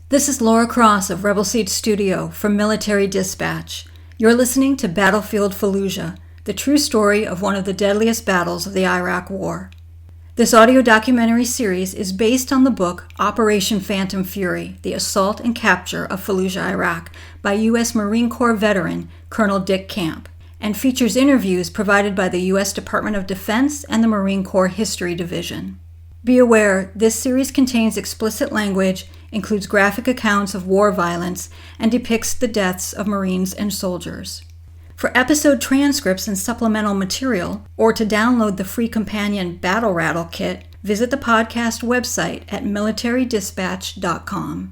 This is Laura Cross of Rebel Seed Studio from Military Dispatch. You're listening to Battlefield Fallujah, the true story of one of the deadliest battles of the Iraq War. This audio documentary series is based on the book Operation Phantom Fury, The Assault and Capture of Fallujah, Iraq, by U.S. Marine Corps veteran Colonel Dick Camp, and features interviews provided by the U.S. Department of Defense and the Marine Corps History Division. Be aware, this series contains explicit language, includes graphic accounts of war violence, and depicts the deaths of Marines and soldiers. For episode transcripts and supplemental material, or to download the free companion Battle Rattle kit, visit the podcast website at militarydispatch.com.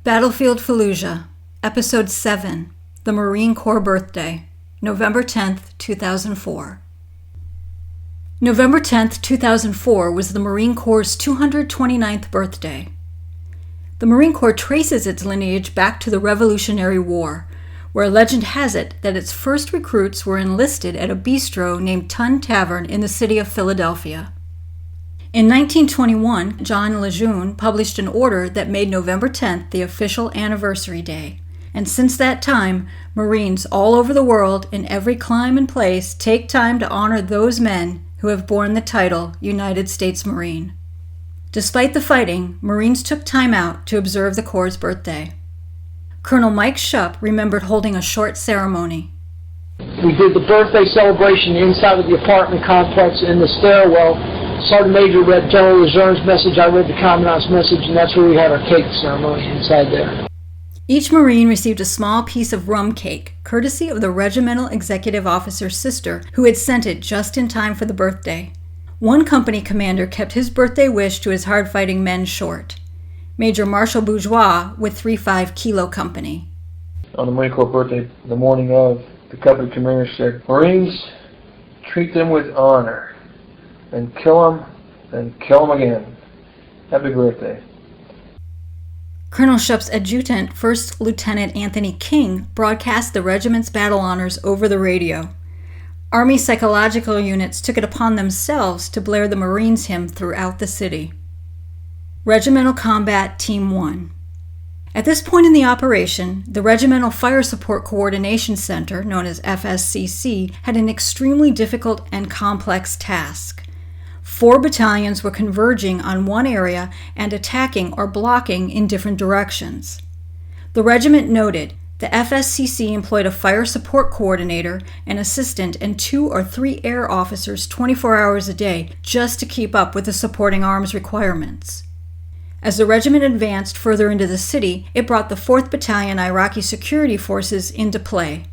Battlefield Fallujah, Episode 7, The Marine Corps Birthday, November 10th, 2004. November 10th, 2004 was the Marine Corps' 229th birthday. The Marine Corps traces its lineage back to the Revolutionary War, where legend has it that its first recruits were enlisted at a bistro named Tun Tavern in the city of Philadelphia. In 1921, John Lejeune published an order that made November 10th the official anniversary day, and since that time, Marines all over the world in every clime and place take time to honor those men who have borne the title United States Marine. Despite the fighting, Marines took time out to observe the Corps' birthday. Colonel Mike Shupp remembered holding a short ceremony. We did the birthday celebration inside of the apartment complex in the stairwell. Sergeant Major read General Lejeune's message, I read the Commandant's message, and that's where we had our cake ceremony inside there. Each Marine received a small piece of rum cake, courtesy of the Regimental Executive Officer's sister, who had sent it just in time for the birthday. One company commander kept his birthday wish to his hard-fighting men short. Major Marshal Bourgeois with 3-5 Kilo Company. On the Marine Corps birthday, the morning of, the company commander said, "Marines, treat them with honor. And kill them again. Happy birthday." Colonel Shupp's adjutant, First Lieutenant Anthony King, broadcast the regiment's battle honors over the radio. Army psychological units took it upon themselves to blare the Marines hymn throughout the city. Regimental Combat Team 1. At this point in the operation, the Regimental Fire Support Coordination Center, known as FSCC, had an extremely difficult and complex task. 4 battalions were converging on one area and attacking or blocking in different directions. The regiment noted the FSCC employed a fire support coordinator, an assistant, and 2 or 3 air officers 24 hours a day just to keep up with the supporting arms requirements. As the regiment advanced further into the city, it brought the 4th Battalion Iraqi Security Forces into play.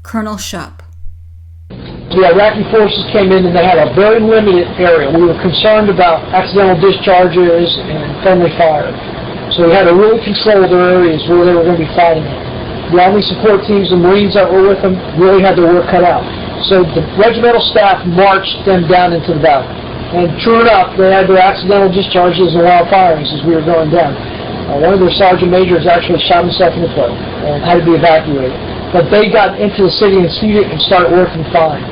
Colonel Shupp. The Iraqi forces came in and they had a very limited area. We were concerned about accidental discharges and friendly fire. So we had to really control their areas where they were going to be fighting. The Army support teams and Marines that were with them really had their work cut out. So the regimental staff marched them down into the valley. And true enough, they had their accidental discharges and wild firings as we were going down. One of their sergeant majors actually shot himself in the foot and had to be evacuated. But they got into the city and seized it and started working fine.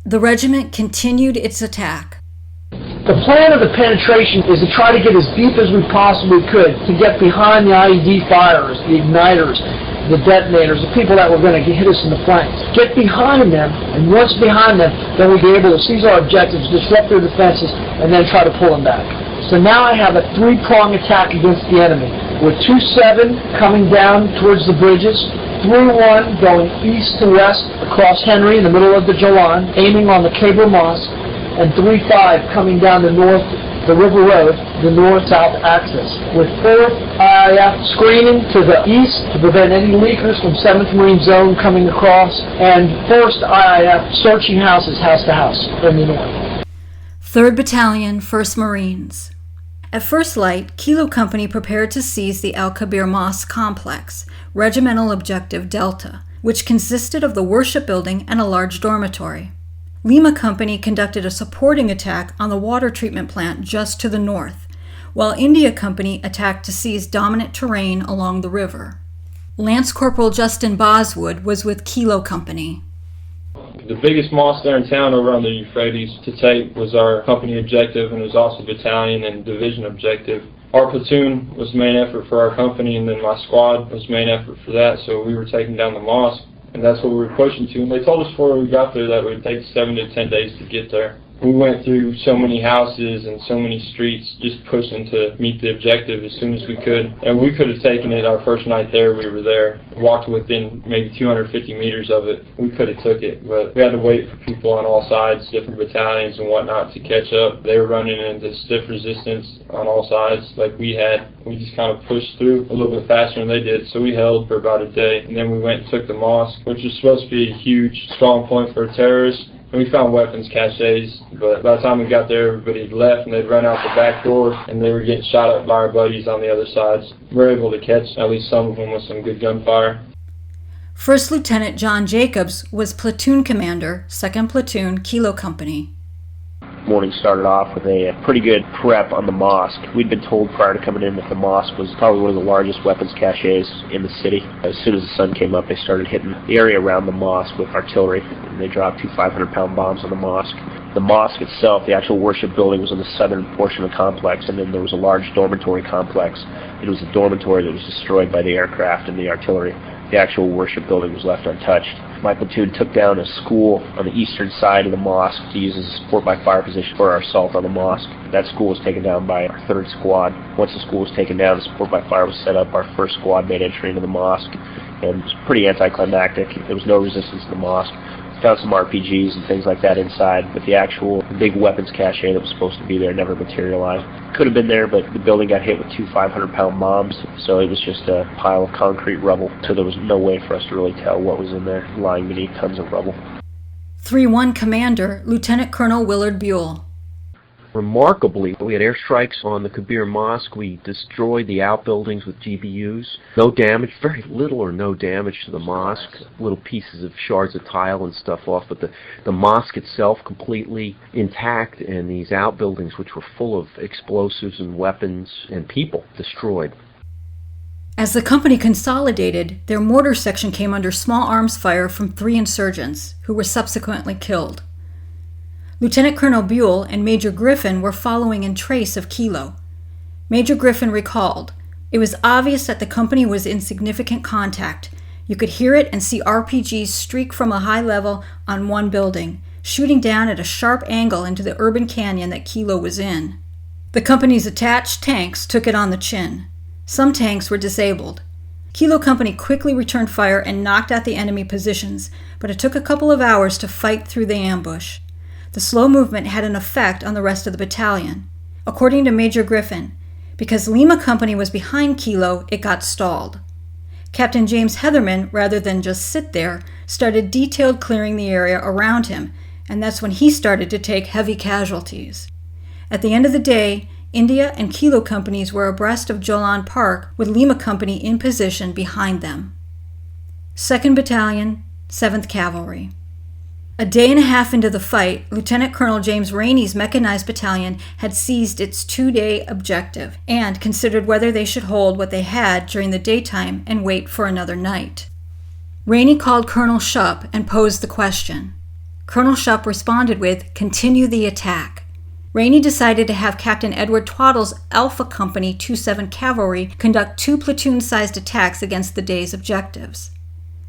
The regiment continued its attack. The plan of the penetration is to try to get as deep as we possibly could to get behind the IED firers, the igniters, the detonators, the people that were going to hit us in the flanks. Get behind them, and once behind them, then we'd be able to seize our objectives, disrupt their defenses, and then try to pull them back. So now I have a 3-prong attack against the enemy, with 2-7 coming down towards the bridges, 3-1 going east to west across Henry in the middle of the Jolan, aiming on the Cable Mosque, and 3-5 coming down the north, the River Road, the north-south axis, with 4th IIF screening to the east to prevent any leakers from 7th Marine Zone coming across, and 1st IIF searching houses house to house in the north. 3rd Battalion, 1st Marines. At first light, Kilo Company prepared to seize the Al-Kabir Mosque complex, Regimental Objective Delta, which consisted of the worship building and a large dormitory. Lima Company conducted a supporting attack on the water treatment plant just to the north, while India Company attacked to seize dominant terrain along the river. Lance Corporal Justin Boswood was with Kilo Company. The biggest mosque there in town over on the Euphrates to take was our company objective, and it was also battalion and division objective. Our platoon was the main effort for our company, and then my squad was the main effort for that, so we were taking down the mosque, and that's what we were pushing to. And they told us before we got there that it would take 7 to 10 days to get there. We went through so many houses and so many streets just pushing to meet the objective as soon as we could. And we could have taken it our first night there. We were there, walked within maybe 250 meters of it. We could have took it, but we had to wait for people on all sides, different battalions and whatnot, to catch up. They were running into stiff resistance on all sides like we had. We just kind of pushed through a little bit faster than they did, so we held for about a day. And then we went and took the mosque, which was supposed to be a huge strong point for terrorists. And we found weapons caches, but by the time we got there, everybody had left, and they'd run out the back door, and they were getting shot at by our buddies on the other sides. We were able to catch at least some of them with some good gunfire. First Lieutenant John Jacobs was platoon commander, 2nd Platoon, Kilo Company. Morning started off with a pretty good prep on the mosque. We'd been told prior to coming in that the mosque was probably one of the largest weapons caches in the city. As soon as the sun came up, they started hitting the area around the mosque with artillery, and they dropped 2 500-pound bombs on the mosque. The mosque itself, the actual worship building, was in the southern portion of the complex, and then there was a large dormitory complex. It was a dormitory that was destroyed by the aircraft and the artillery. The actual worship building was left untouched. My platoon took down a school on the eastern side of the mosque to use as a support by fire position for our assault on the mosque. That school was taken down by our 3rd squad. Once the school was taken down, the support by fire was set up. Our 1st squad made entry into the mosque, and it was pretty anticlimactic. There was no resistance in the mosque. Found some RPGs and things like that inside, but the actual big weapons cache that was supposed to be there never materialized. Could have been there, but the building got hit with 2 500-pound bombs, so it was just a pile of concrete rubble, so there was no way for us to really tell what was in there, lying beneath tons of rubble. 3-1 Commander, Lieutenant Colonel Willard Buell. Remarkably, we had airstrikes on the Kabir Mosque. We destroyed the outbuildings with GBUs. No damage, very little or no damage to the mosque. Little pieces of shards of tile and stuff off, but the mosque itself completely intact, and these outbuildings, which were full of explosives and weapons and people, destroyed. As the company consolidated, their mortar section came under small arms fire from 3 insurgents, who were subsequently killed. Lieutenant Colonel Buell and Major Griffin were following in trace of Kilo. Major Griffin recalled, "It was obvious that the company was in significant contact. You could hear it and see RPGs streak from a high level on one building, shooting down at a sharp angle into the urban canyon that Kilo was in. The company's attached tanks took it on the chin. Some tanks were disabled. Kilo Company quickly returned fire and knocked out the enemy positions, but it took a couple of hours to fight through the ambush. The slow movement had an effect on the rest of the battalion. According to Major Griffin, because Lima Company was behind Kilo, it got stalled. Captain James Heatherman, rather than just sit there, started detailed clearing the area around him, and that's when he started to take heavy casualties. At the end of the day, India and Kilo Companies were abreast of Jolan Park, with Lima Company in position behind them. 2nd Battalion, 7th Cavalry. A day and a half into the fight, Lieutenant Colonel James Rainey's mechanized battalion had seized its 2-day objective and considered whether they should hold what they had during the daytime and wait for another night. Rainey called Colonel Shupp and posed the question. Colonel Shupp responded with, "Continue the attack." Rainey decided to have Captain Edward Twaddle's Alpha Company 2-7 Cavalry conduct 2 platoon-sized attacks against the day's objectives.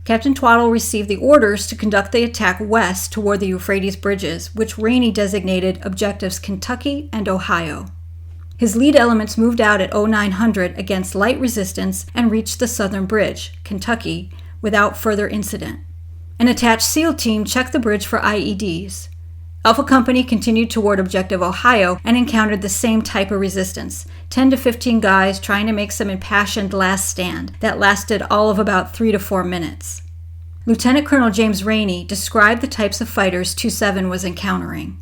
Captain Twaddle received the orders to conduct the attack west toward the Euphrates bridges, which Rainey designated objectives Kentucky and Ohio. His lead elements moved out at 0900 against light resistance and reached the southern bridge, Kentucky, without further incident. An attached SEAL team checked the bridge for IEDs. Alpha Company continued toward Objective Ohio and encountered the same type of resistance, 10 to 15 guys trying to make some impassioned last stand that lasted all of about 3 to 4 minutes. Lieutenant Colonel James Rainey described the types of fighters 2-7 was encountering.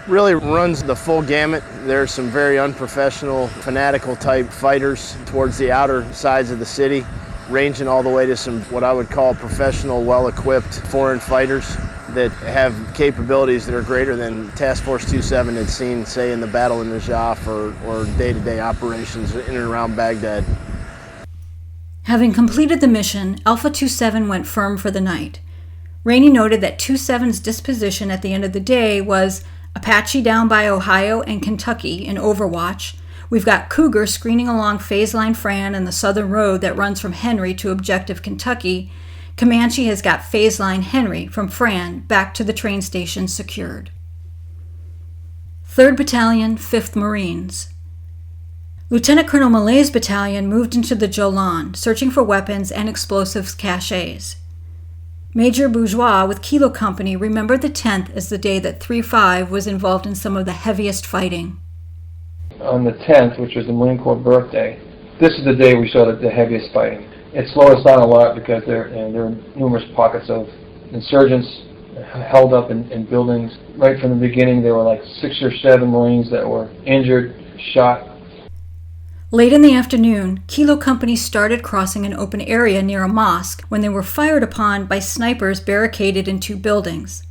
Really runs the full gamut. There's some very unprofessional, fanatical type fighters towards the outer sides of the city, ranging all the way to some what I would call professional, well-equipped foreign fighters that have capabilities that are greater than Task Force 27 had seen, say, in the Battle of Najaf or day-to-day operations in and around Baghdad. Having completed the mission, Alpha 27 went firm for the night. Rainey noted that 27's disposition at the end of the day was Apache down by Ohio and Kentucky in Overwatch. We've got Cougar screening along Phase Line Fran and the southern road that runs from Henry to Objective Kentucky. Comanche has got Phase Line Henry from Fran back to the train station secured. 3rd Battalion, 5th Marines. Lieutenant Colonel Malay's battalion moved into the Jolan, searching for weapons and explosives caches. Major Bourgeois with Kilo Company remembered the 10th as the day that 3-5 was involved in some of the heaviest fighting. On the 10th, which was the Marine Corps birthday, this is the day we saw the heaviest fighting. It slowed us down a lot because there were numerous pockets of insurgents held up in buildings. Right from the beginning, there were like 6 or 7 Marines that were injured, shot. Late in the afternoon, Kilo Company started crossing an open area near a mosque when they were fired upon by snipers barricaded in 2 buildings.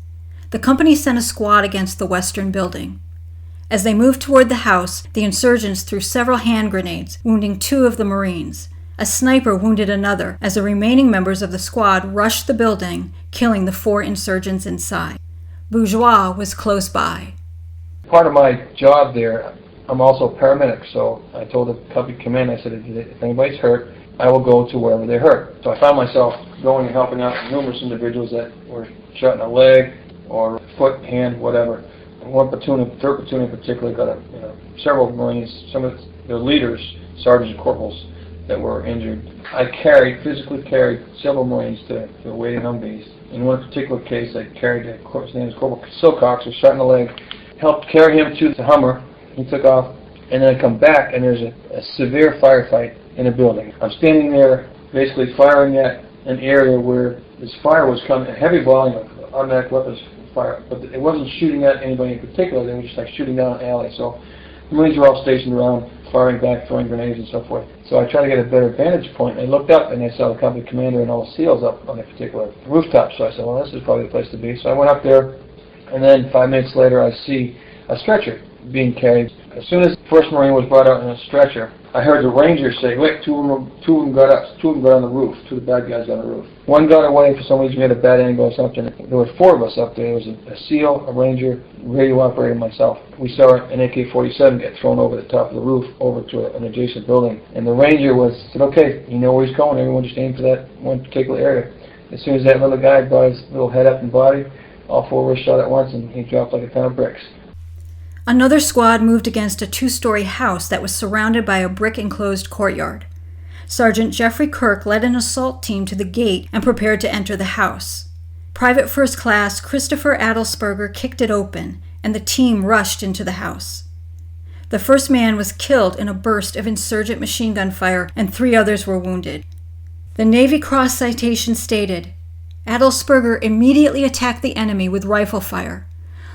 The company sent a squad against the western building. As they moved toward the house, the insurgents threw several hand grenades, wounding 2 of the Marines. A sniper wounded another as the remaining members of the squad rushed the building, killing the 4 insurgents inside. Bourgeois was close by. Part of my job there, I'm also a paramedic, so I told the company command, I said, if anybody's hurt, I will go to wherever they're hurt. So I found myself going and helping out numerous individuals that were shot in the leg or foot, hand, whatever. And one platoon, 3rd platoon in particular, got several Marines, some of their leaders, sergeants and corporals, that were injured. I physically carried several Marines to the waiting Humvees. In one particular case, I carried his name is Corporal Silcox, was shot in the leg, helped carry him to the Hummer. He took off, and then I come back, and there's a severe firefight in a building. I'm standing there, basically firing at an area where this fire was coming, a heavy volume of automatic weapons fire, but it wasn't shooting at anybody in particular. They were just like shooting down an alley. So the Marines were all stationed around, firing back, throwing grenades and so forth. So I tried to get a better vantage point. I looked up, and I saw the company commander and all the SEALs up on a particular rooftop. So I said, well, this is probably the place to be. So I went up there, and then 5 minutes later, I see a stretcher being carried. As soon as the first Marine was brought out in a stretcher, I heard the Rangers say, wait, two of them got on the roof. 2 of the bad guys got on the roof. One got away for some reason. We had a bad angle or something. There were 4 of us up there. There was a SEAL, a Ranger, radio operator, and myself. We saw an AK-47 get thrown over the top of the roof over to an adjacent building. And the Ranger said, okay, you know where he's going. Everyone just aim for that one particular area. As soon as that little guy brought his little head up and body, all 4 were shot at once, and he dropped like a ton of bricks. Another squad moved against a 2-story house that was surrounded by a brick-enclosed courtyard. Sergeant Jeffrey Kirk led an assault team to the gate and prepared to enter the house. Private First Class Christopher Adelsberger kicked it open, and the team rushed into the house. The first man was killed in a burst of insurgent machine gun fire, and 3 others were wounded. The Navy Cross citation stated, Adelsberger immediately attacked the enemy with rifle fire.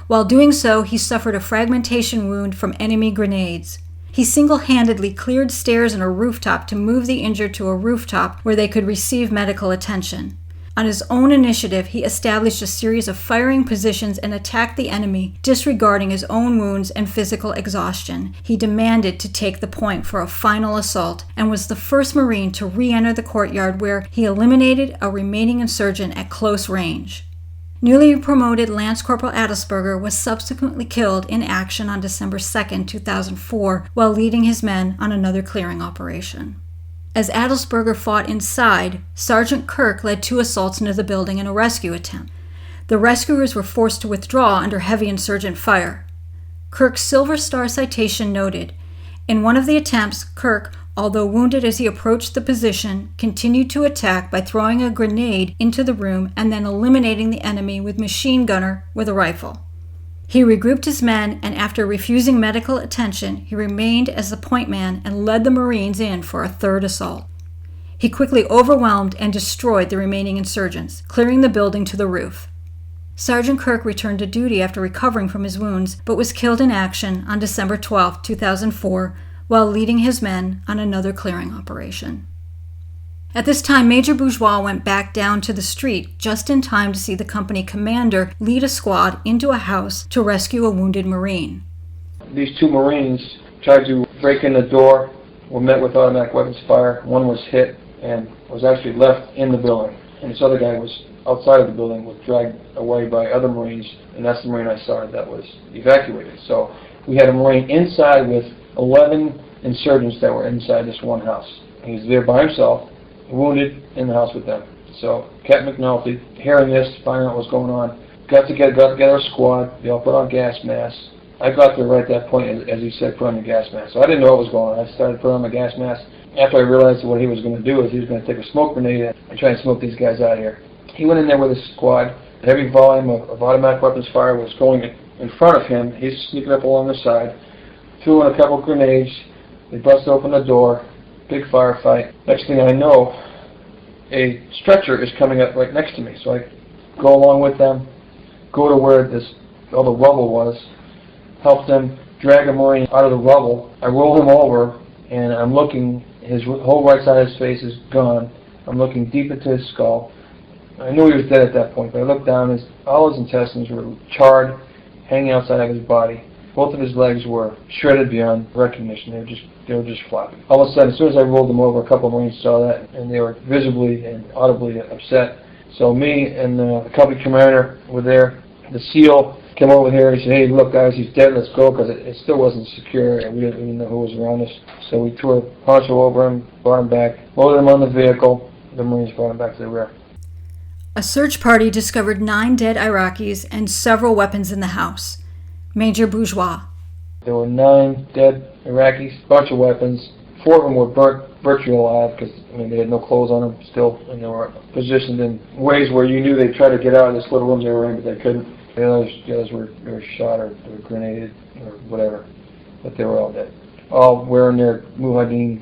While doing so, he suffered a fragmentation wound from enemy grenades. He single-handedly cleared stairs and a rooftop to move the injured to a rooftop where they could receive medical attention. On his own initiative, he established a series of firing positions and attacked the enemy, disregarding his own wounds and physical exhaustion. He demanded to take the point for a final assault and was the first Marine to re-enter the courtyard where he eliminated a remaining insurgent at close range. Newly promoted Lance Corporal Adelsberger was subsequently killed in action on December 2, 2004, while leading his men on another clearing operation. As Adelsberger fought inside, Sergeant Kirk led 2 assaults into the building in a rescue attempt. The rescuers were forced to withdraw under heavy insurgent fire. Kirk's Silver Star citation noted, in one of the attempts, Kirk, although wounded as he approached the position, continued to attack by throwing a grenade into the room and then eliminating the enemy with machine gunner with a rifle. He regrouped his men, and after refusing medical attention, he remained as the point man and led the Marines in for a 3rd assault. He quickly overwhelmed and destroyed the remaining insurgents, clearing the building to the roof. Sergeant Kirk returned to duty after recovering from his wounds, but was killed in action on December 12, 2004, while leading his men on another clearing operation. At this time, Major Bourgeois went back down to the street just in time to see the company commander lead a squad into a house to rescue a wounded Marine. These two Marines tried to break in the door, were met with automatic weapons fire. One was hit and was actually left in the building. And this other guy was outside of the building, was dragged away by other Marines, and that's the Marine I saw that was evacuated. So we had a Marine inside with 11 insurgents that were inside this one house. He was there by himself, wounded, in the house with them. So Captain McNulty, hearing this, finding out what was going on, got together a squad. They all put on gas masks. I got there right at that point, as he said, put on the gas mask. So I didn't know what was going on. I started putting on my gas mask. After I realized what he was going to do is he was going to take a smoke grenade and try and smoke these guys out of here. He went in there with his squad. A heavy volume of automatic weapons fire was going in front of him. He's sneaking up along the side. Threw in a couple grenades. They busted open the door. Big firefight. Next thing I know, a stretcher is coming up right next to me. So I go along with them, go to where all the rubble was, help them drag a Marine out of the rubble. I roll him over, and I'm looking. His whole right side of his face is gone. I'm looking deep into his skull. I knew he was dead at that point, but I looked down. All his intestines were charred, hanging outside of his body. Both of his legs were shredded beyond recognition. They were just floppy. All of a sudden, as soon as I rolled them over, a couple of Marines saw that, and they were visibly and audibly upset. So me and the company commander were there. The SEAL came over here. He said, "Hey, look, guys, he's dead. Let's go," because it still wasn't secure, and we didn't know who was around us. So we threw a poncho over him, brought him back, loaded him on the vehicle. The Marines brought him back to the rear. A search party discovered 9 dead Iraqis and several weapons in the house. Major Bourgeois. There were 9 dead Iraqis, a bunch of weapons. 4 of them were burnt virtually alive because they had no clothes on them still, and they were positioned in ways where you knew they'd try to get out of this little room they were in, but they couldn't. The others were shot or they were grenaded or whatever, but they were all dead. All wearing their mujahideen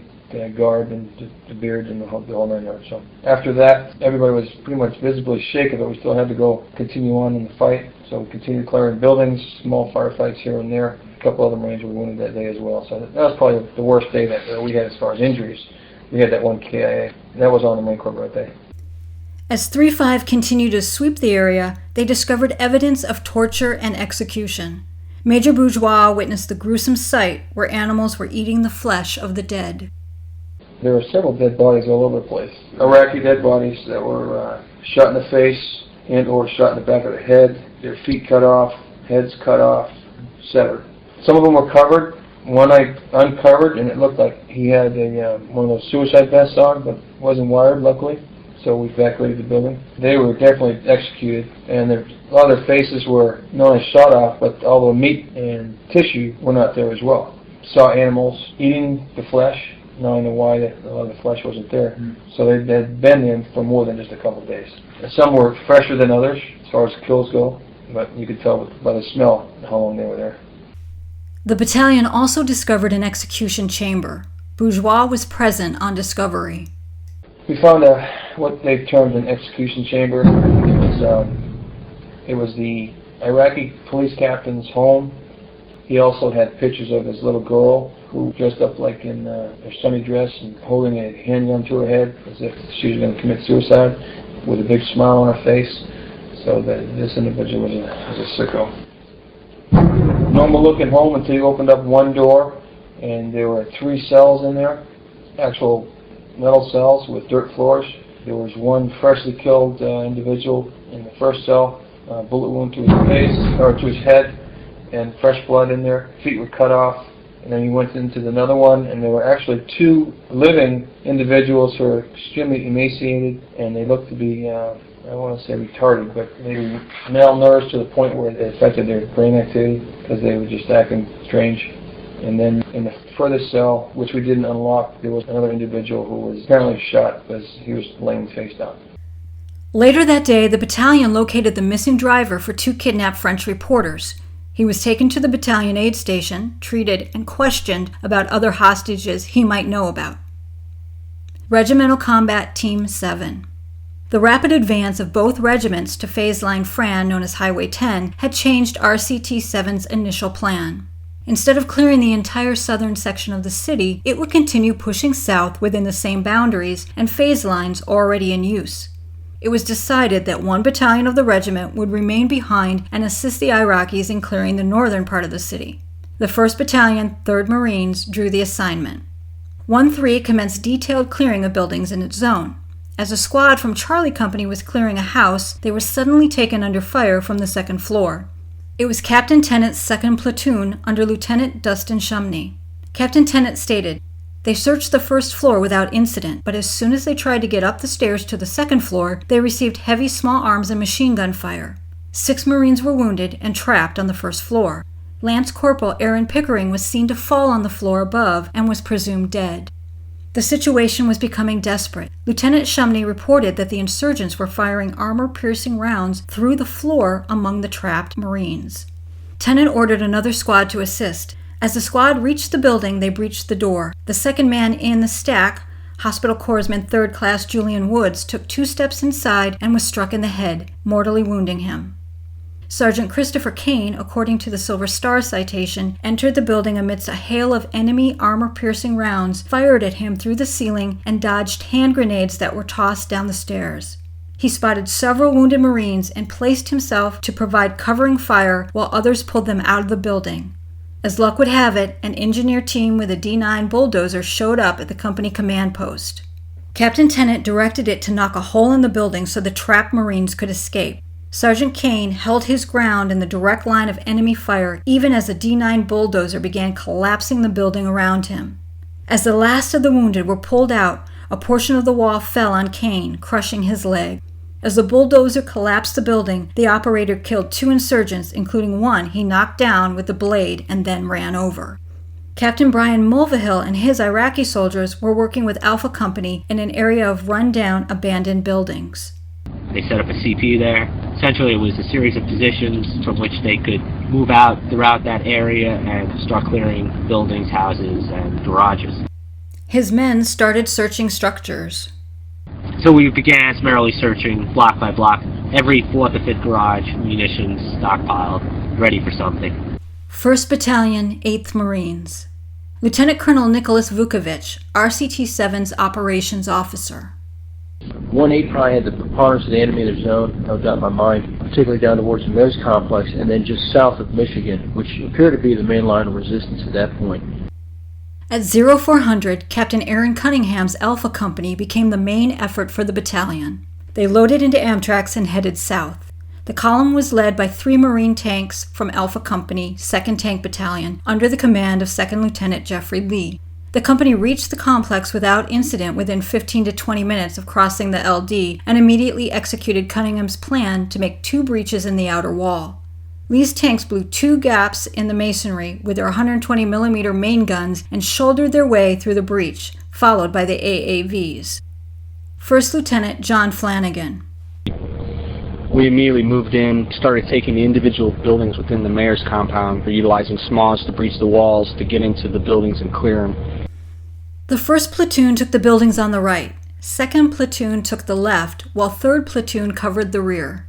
garb and the beards and the whole 9 yards. So after that, everybody was pretty much visibly shaken, but we still had to continue on in the fight. So we continued clearing buildings, small firefights here and there. A couple other Marines were wounded that day as well. So that was probably the worst day that we had as far as injuries. We had that one KIA. That was on the Marine Corps birthday. As 3-5 continued to sweep the area, they discovered evidence of torture and execution. Major Bourgeois witnessed the gruesome sight where animals were eating the flesh of the dead. There were several dead bodies all over the place. Iraqi dead bodies that were shot in the face and or shot in the back of the head, their feet cut off, heads cut off, severed. Some of them were covered. One I uncovered, and it looked like he had one of those suicide vests on, but wasn't wired, luckily. So we evacuated the building. They were definitely executed, and a lot of their faces were not only shot off, but all the meat and tissue were not there as well. Saw animals eating the flesh. Now I know why a lot of the flesh wasn't there. So they had been in for more than just a couple of days. And some were fresher than others as far as kills go, but you could tell by the smell how long they were there. The battalion also discovered an execution chamber. Bourgeois was present on discovery. We found what they termed an execution chamber. It was the Iraqi police captain's home. He also had pictures of his little girl who dressed up like in her Sunday dress and holding a handgun to her head as if she was going to commit suicide with a big smile on her face. So this individual was a sicko. Normal looking home until you opened up one door, and there were 3 cells in there, actual metal cells with dirt floors. There was one freshly killed individual in the first cell, bullet wound to his face or to his head, and fresh blood in there. Feet were cut off. And then he went into another one, and there were actually 2 living individuals who were extremely emaciated, and they looked to be, I don't want to say retarded, but maybe malnourished to the point where it affected their brain activity because they were just acting strange. And then in the furthest cell, which we didn't unlock, there was another individual who was apparently shot because he was laying face down. Later that day, the battalion located the missing driver for 2 kidnapped French reporters. He was taken to the battalion aid station, treated, and questioned about other hostages he might know about. Regimental Combat Team 7. The rapid advance of both regiments to phase line Fran, known as Highway 10, had changed RCT-7's initial plan. Instead of clearing the entire southern section of the city, it would continue pushing south within the same boundaries and phase lines already in use. It was decided that one battalion of the regiment would remain behind and assist the Iraqis in clearing the northern part of the city. The 1st Battalion, 3rd Marines, drew the assignment. 1-3 commenced detailed clearing of buildings in its zone. As a squad from Charlie Company was clearing a house, they were suddenly taken under fire from the 2nd floor. It was Captain Tennant's 2nd Platoon under Lieutenant Dustin Shumney. Captain Tennant stated, "They searched the 1st floor without incident, but as soon as they tried to get up the stairs to the 2nd floor, they received heavy small arms and machine gun fire. 6 Marines were wounded and trapped on the 1st floor. Lance Corporal Aaron Pickering was seen to fall on the floor above and was presumed dead." The situation was becoming desperate. Lieutenant Shumney reported that the insurgents were firing armor-piercing rounds through the floor among the trapped Marines. Tennant ordered another squad to assist. As the squad reached the building, they breached the door. The second man in the stack, Hospital Corpsman 3rd Class Julian Woods, took 2 steps inside and was struck in the head, mortally wounding him. Sergeant Christopher Kane, according to the Silver Star citation, entered the building amidst a hail of enemy armor-piercing rounds fired at him through the ceiling and dodged hand grenades that were tossed down the stairs. He spotted several wounded Marines and placed himself to provide covering fire while others pulled them out of the building. As luck would have it, an engineer team with a D9 bulldozer showed up at the company command post. Captain Tennant directed it to knock a hole in the building so the trapped Marines could escape. Sergeant Kane held his ground in the direct line of enemy fire even as the D9 bulldozer began collapsing the building around him. As the last of the wounded were pulled out, a portion of the wall fell on Kane, crushing his leg. As the bulldozer collapsed the building, the operator killed 2 insurgents, including one he knocked down with the blade and then ran over. Captain Brian Mulvihill and his Iraqi soldiers were working with Alpha Company in an area of run-down, abandoned buildings. They set up a CP there. Essentially, it was a series of positions from which they could move out throughout that area and start clearing buildings, houses, and garages. His men started searching structures. So we began summarily searching block by block. Every 4th or 5th garage, munitions stockpiled, ready for something. 1st Battalion, 8th Marines. Lieutenant Colonel Nicholas Vukovic, RCT-7's operations officer. 1-8 probably had the preponderance of the enemy in their zone, no doubt in my mind, particularly down towards the Meadows complex, and then just south of Michigan, which appeared to be the main line of resistance at that point. At 0400, Captain Aaron Cunningham's Alpha Company became the main effort for the battalion. They loaded into Amtraks and headed south. The column was led by 3 Marine tanks from Alpha Company, 2nd Tank Battalion, under the command of 2nd Lieutenant Jeffrey Lee. The company reached the complex without incident within 15 to 20 minutes of crossing the LD and immediately executed Cunningham's plan to make 2 breaches in the outer wall. Lee's tanks blew 2 gaps in the masonry with their 120mm main guns and shouldered their way through the breach, followed by the AAVs. 1st Lieutenant John Flanagan. We immediately moved in, started taking the individual buildings within the mayor's compound, utilizing SMAWs to breach the walls to get into the buildings and clear them. The 1st Platoon took the buildings on the right. 2nd Platoon took the left, while 3rd Platoon covered the rear.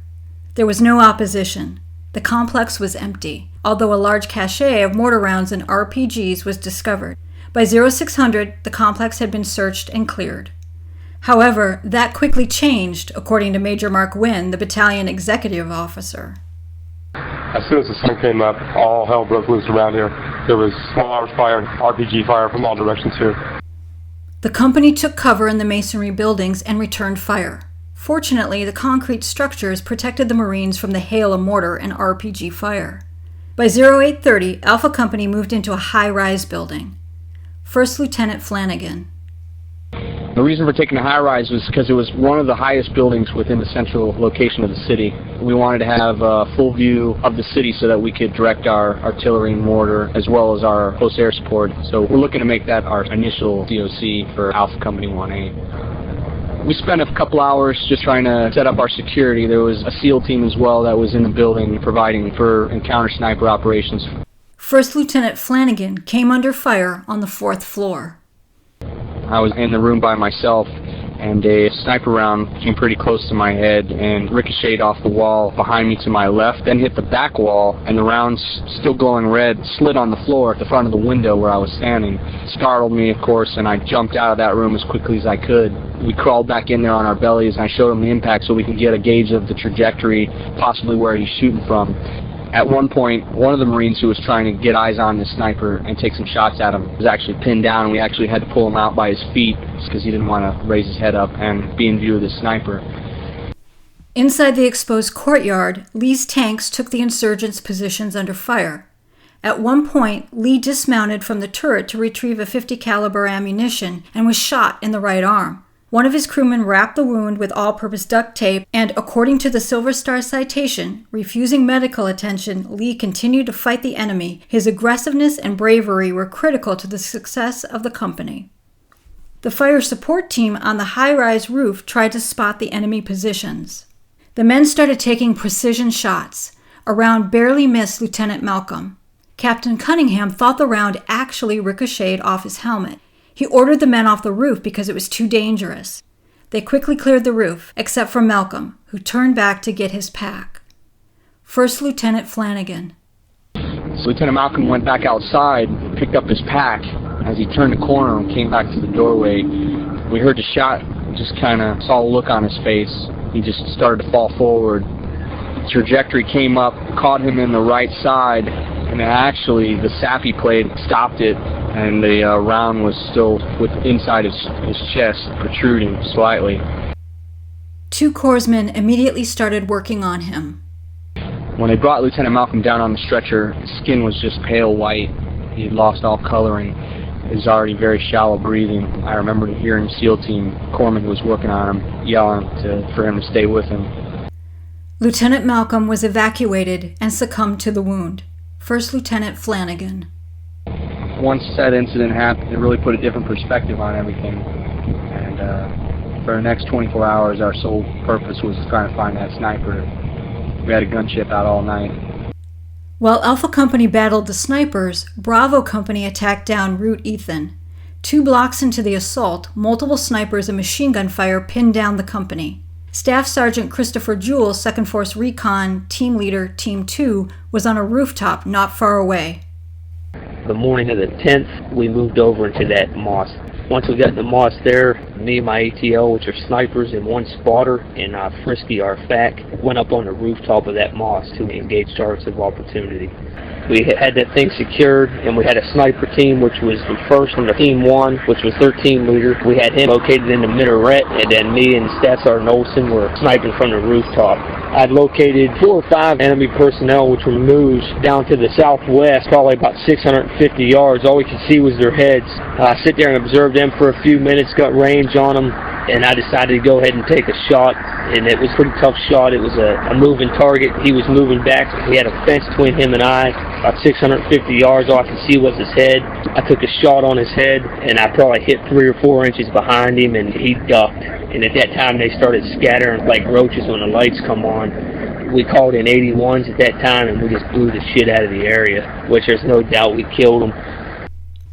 There was no opposition. The complex was empty, although a large cache of mortar rounds and RPGs was discovered. By 0600, the complex had been searched and cleared. However, that quickly changed, according to Major Mark Wynn, the battalion executive officer. As soon as the sun came up, all hell broke loose around here. There was small arms fire and RPG fire from all directions here. The company took cover in the masonry buildings and returned fire. Fortunately, the concrete structures protected the Marines from the hail of mortar and RPG fire. By 0830, Alpha Company moved into a high-rise building. 1st Lieutenant Flanagan. The reason for taking the high-rise was because it was one of the highest buildings within the central location of the city. We wanted to have a full view of the city so that we could direct our artillery and mortar as well as our close air support. So we're looking to make that our initial DOC for Alpha Company 1A. We spent a couple hours just trying to set up our security. There was a SEAL team as well that was in the building providing for encounter sniper operations. 1st Lieutenant Flanagan came under fire on the 4th floor. I was in the room by myself, and a sniper round came pretty close to my head and ricocheted off the wall behind me to my left, then hit the back wall, and the rounds, still glowing red, slid on the floor at the front of the window where I was standing. It startled me, of course, and I jumped out of that room as quickly as I could. We crawled back in there on our bellies, and I showed him the impact so we could get a gauge of the trajectory, possibly where he's shooting from. At one point, one of the Marines who was trying to get eyes on the sniper and take some shots at him was actually pinned down, and we actually had to pull him out by his feet because he didn't want to raise his head up and be in view of the sniper. Inside the exposed courtyard, Lee's tanks took the insurgents' positions under fire. At one point, Lee dismounted from the turret to retrieve a .50 caliber ammunition and was shot in the right arm. One of his crewmen wrapped the wound with all-purpose duct tape, and according to the Silver Star citation, refusing medical attention, Lee continued to fight the enemy. His aggressiveness and bravery were critical to the success of the company. The fire support team on the high-rise roof tried to spot the enemy positions. The men started taking precision shots. A round barely missed Lieutenant Malcolm. Captain Cunningham thought the round actually ricocheted off his helmet. He ordered the men off the roof because it was too dangerous. They quickly cleared the roof, except for Malcolm, who turned back to get his pack. First Lieutenant Flanagan. So Lieutenant Malcolm went back outside, picked up his pack. As he turned the corner and came back to the doorway, we heard the shot, just kind of saw a look on his face. He just started to fall forward. The trajectory came up, caught him in the right side, and actually the sap he played stopped it, and the round was still inside his chest, protruding slightly. Two corpsmen immediately started working on him. When they brought Lieutenant Malcolm down on the stretcher, his skin was just pale white. He had lost all coloring. He was already very shallow breathing. I remember hearing the SEAL team corpsman who was working on him yelling for him to stay with him. Lieutenant Malcolm was evacuated and succumbed to the wound. First Lieutenant Flanagan. Once that incident happened, it really put a different perspective on everything. And for the next 24 hours, our sole purpose was trying to find that sniper. We had a gunship out all night. While Alpha Company battled the snipers, Bravo Company attacked down Route Ethan. 2 blocks into the assault, multiple snipers and machine gun fire pinned down the company. Staff Sergeant Christopher Jewell, 2nd Force Recon, Team Leader, Team 2, was on a rooftop not far away. The morning of the 10th, we moved over into that mosque. Once we got in the mosque there, me and my ATL, which are snipers, and one spotter, and Frisky, our FAC, went up on the rooftop of that mosque to engage targets of opportunity. We had that thing secured, and we had a sniper team, which was the first from the Team 1, which was 13 leader. We had him located in the minaret, and then me and Staff Sergeant Olson were sniping from the rooftop. I'd located 4 or 5 enemy personnel, which were moved down to the southwest, probably about 650 yards. All we could see was their heads. I sit there and observed them for a few minutes, got range on them, and I decided to go ahead and take a shot, and it was a pretty tough shot. It was a moving target. He was moving back. He had a fence between him and I, about 650 yards. All I could see was his head. I took a shot on his head, and I probably hit 3 or 4 inches behind him, and he ducked. And at that time, they started scattering like roaches when the lights come on. We called in 81s at that time, and we just blew the shit out of the area, which there's no doubt we killed them.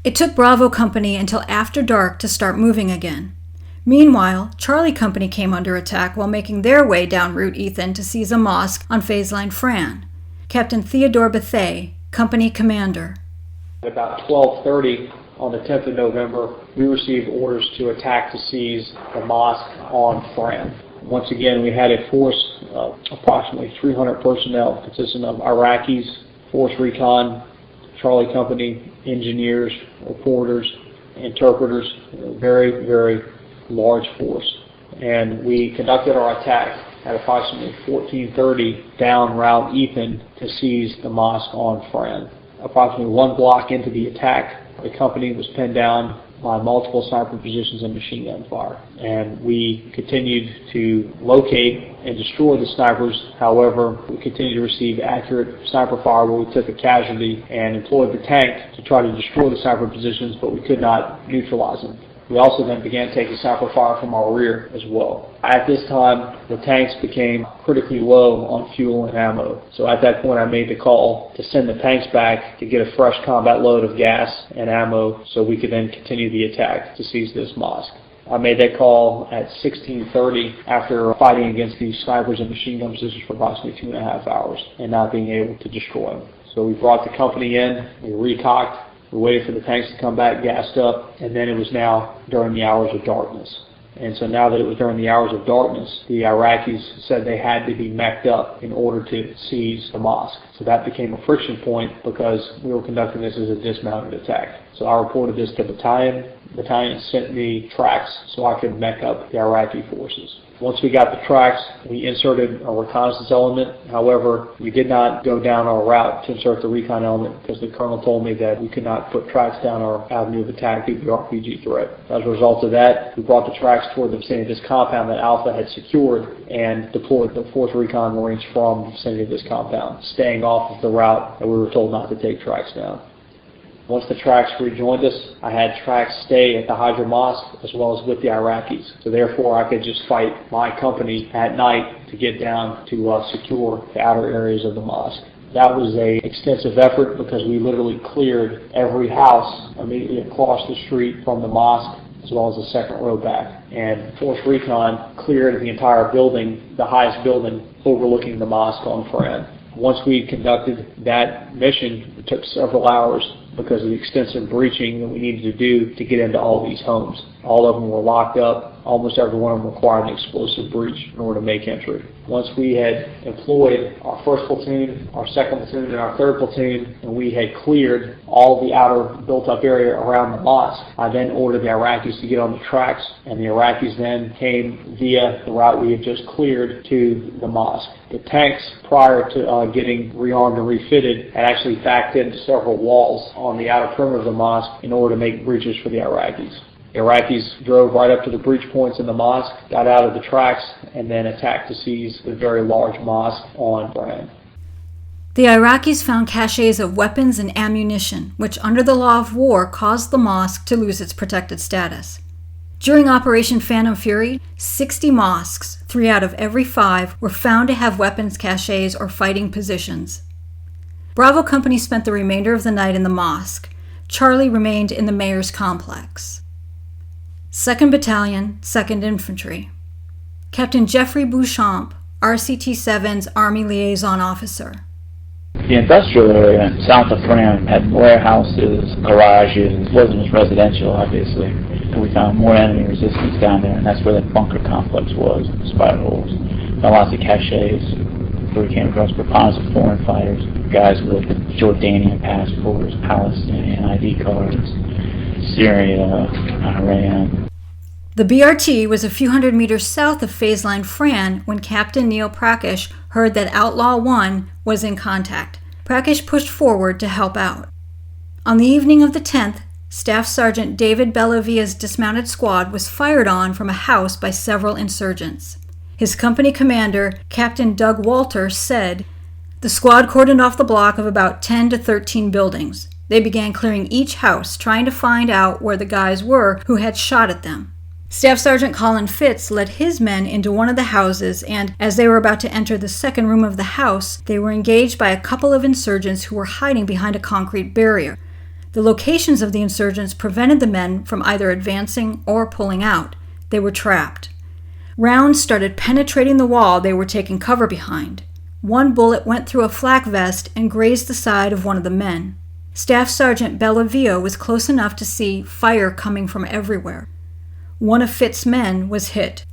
It took Bravo Company until after dark to start moving again. Meanwhile, Charlie Company came under attack while making their way down Route Ethan to seize a mosque on Phase Line Fran. Captain Theodore Bethay, Company Commander. At about 12:30 on the 10th of November, we received orders to attack to seize the mosque on Fran. Once again, we had a force of approximately 300 personnel consisting of Iraqis, Force Recon, Charlie Company, engineers, reporters, interpreters, very, very large force. And we conducted our attack at approximately 14:30 down Route Ethan to seize the mosque on Fran. Approximately 1 block into the attack, the company was pinned down by multiple sniper positions and machine gun fire. And we continued to locate and destroy the snipers. However, we continued to receive accurate sniper fire where we took a casualty and employed the tank to try to destroy the sniper positions, but we could not neutralize them. We also then began taking sniper fire from our rear as well. At this time, the tanks became critically low on fuel and ammo. So at that point, I made the call to send the tanks back to get a fresh combat load of gas and ammo so we could then continue the attack to seize this mosque. I made that call at 16:30 after fighting against these snipers and machine gun positions for approximately 2.5 hours and not being able to destroy them. So we brought the company in, we recocked, we waited for the tanks to come back, gassed up, and then it was now during the hours of darkness. And so now that it was during the hours of darkness, the Iraqis said they had to be meched up in order to seize the mosque. So that became a friction point because we were conducting this as a dismounted attack. So I reported this to battalion. Battalion sent me tracks so I could mech up the Iraqi forces. Once we got the tracks, we inserted a reconnaissance element. However, we did not go down our route to insert the recon element because the colonel told me that we could not put tracks down our avenue of attack due to the RPG threat. As a result of that, we brought the tracks toward the vicinity of this compound that Alpha had secured and deployed the 4th Recon Marines from the vicinity of this compound, staying off of the route that we were told not to take tracks down. Once the tracks rejoined us, I had tracks stay at the Hydra Mosque as well as with the Iraqis. So therefore, I could just fight my company at night to get down to secure the outer areas of the mosque. That was an extensive effort because we literally cleared every house immediately across the street from the mosque as well as the second row back. And 4th Recon cleared the entire building, the highest building overlooking the mosque on Fran. Once we conducted that mission, it took several hours because of the extensive breaching that we needed to do to get into all these homes. All of them were locked up. Almost every one of them required an explosive breach in order to make entry. Once we had employed our 1st platoon, our 2nd platoon, and our 3rd platoon, and we had cleared all the outer built-up area around the mosque, I then ordered the Iraqis to get on the tracks, and the Iraqis then came via the route we had just cleared to the mosque. The tanks, prior to getting rearmed and refitted, had actually backed into several walls on the outer perimeter of the mosque in order to make breaches for the Iraqis. The Iraqis drove right up to the breach points in the mosque, got out of the tracks, and then attacked to seize the very large mosque on Bran. The Iraqis found caches of weapons and ammunition, which under the law of war caused the mosque to lose its protected status. During Operation Phantom Fury, 60 mosques, 3 out of every 5, were found to have weapons caches or fighting positions. Bravo Company spent the remainder of the night in the mosque. Charlie remained in the mayor's complex. 2nd Battalion, 2nd Infantry. Captain Jeffrey Bouchamp, RCT-7's Army Liaison Officer. The industrial area south of Fram had warehouses, garages, wasn't just residential, obviously. And we found more enemy resistance down there, and that's where that bunker complex was, spider holes. Found lots of caches, where we came across preponderance of foreign fighters, guys with Jordanian passports, Palestinian ID cards, Syria, Iran. The BRT was a few hundred meters south of phase line Fran when Captain Neil Prakash heard that Outlaw 1 was in contact. Prakash pushed forward to help out. On the evening of the 10th, Staff Sergeant David Bellavia's dismounted squad was fired on from a house by several insurgents. His company commander, Captain Doug Walter, said, "The squad cordoned off the block of about 10 to 13 buildings. They began clearing each house, trying to find out where the guys were who had shot at them. Staff Sergeant Colin Fitz led his men into one of the houses, and as they were about to enter the second room of the house, they were engaged by a couple of insurgents who were hiding behind a concrete barrier. The locations of the insurgents prevented the men from either advancing or pulling out. They were trapped. Rounds started penetrating the wall they were taking cover behind. One bullet went through a flak vest and grazed the side of one of the men. Staff Sergeant Bellavia was close enough to see fire coming from everywhere. One of Fitz's men was hit.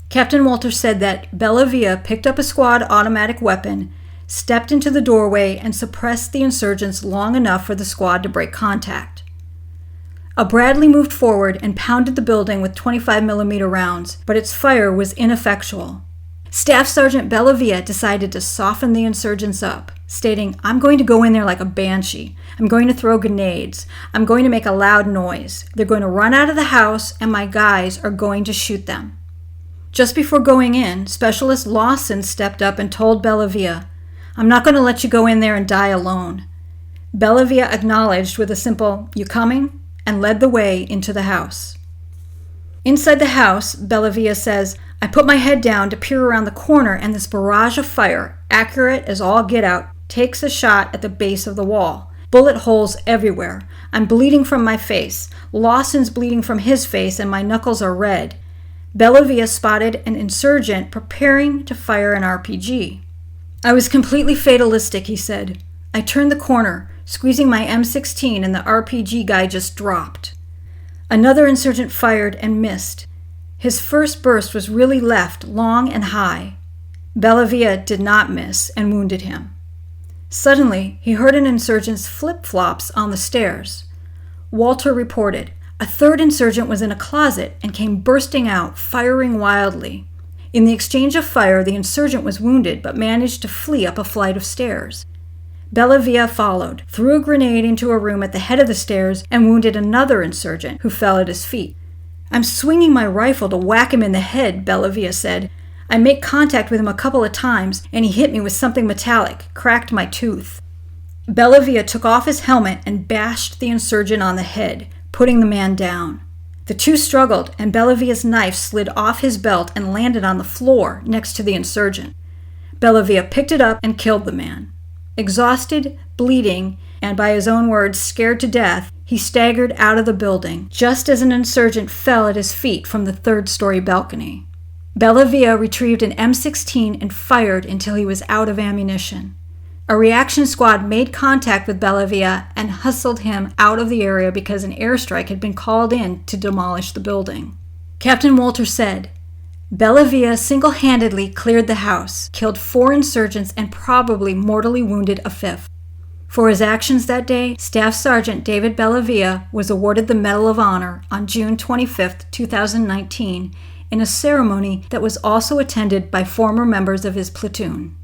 Captain Walter said that Bellavia picked up a squad automatic weapon, stepped into the doorway, and suppressed the insurgents long enough for the squad to break contact. A Bradley moved forward and pounded the building with 25mm rounds, but its fire was ineffectual. Staff Sergeant Bellavia decided to soften the insurgents up, stating, "I'm going to go in there like a banshee. I'm going to throw grenades. I'm going to make a loud noise. They're going to run out of the house, and my guys are going to shoot them." Just before going in, Specialist Lawson stepped up and told Bellavia, "I'm not going to let you go in there and die alone." Bellavia acknowledged with a simple, "You coming?" and led the way into the house. Inside the house, Bellavia says, "I put my head down to peer around the corner, and this barrage of fire, accurate as all get out, takes a shot at the base of the wall. Bullet holes everywhere. I'm bleeding from my face. Lawson's bleeding from his face, and my knuckles are red. Bellavia spotted an insurgent preparing to fire an RPG. I was completely fatalistic, he said. I turned the corner, squeezing my M16, and the RPG guy just dropped. Another insurgent fired and missed. His first burst was really left, long and high. Bellavia did not miss and wounded him. Suddenly, he heard an insurgent's flip-flops on the stairs. Walter reported. A third insurgent was in a closet and came bursting out, firing wildly. In the exchange of fire, the insurgent was wounded but managed to flee up a flight of stairs. Bellavia followed, threw a grenade into a room at the head of the stairs, and wounded another insurgent who fell at his feet. I'm swinging my rifle to whack him in the head, Bellavia said. I make contact with him a couple of times, and he hit me with something metallic, cracked my tooth. Bellavia took off his helmet and bashed the insurgent on the head, putting the man down. The two struggled, and Bellavia's knife slid off his belt and landed on the floor next to the insurgent. Bellavia picked it up and killed the man. Exhausted, bleeding, and by his own words, scared to death, he staggered out of the building, just as an insurgent fell at his feet from the third-story balcony. Bellavia retrieved an M16 and fired until he was out of ammunition. A reaction squad made contact with Bellavia and hustled him out of the area because an airstrike had been called in to demolish the building. Captain Walter said, Bellavia single-handedly cleared the house, killed 4 insurgents, and probably mortally wounded a 5th. For his actions that day, Staff Sergeant David Bellavia was awarded the Medal of Honor on June 25, 2019, in a ceremony that was also attended by former members of his platoon.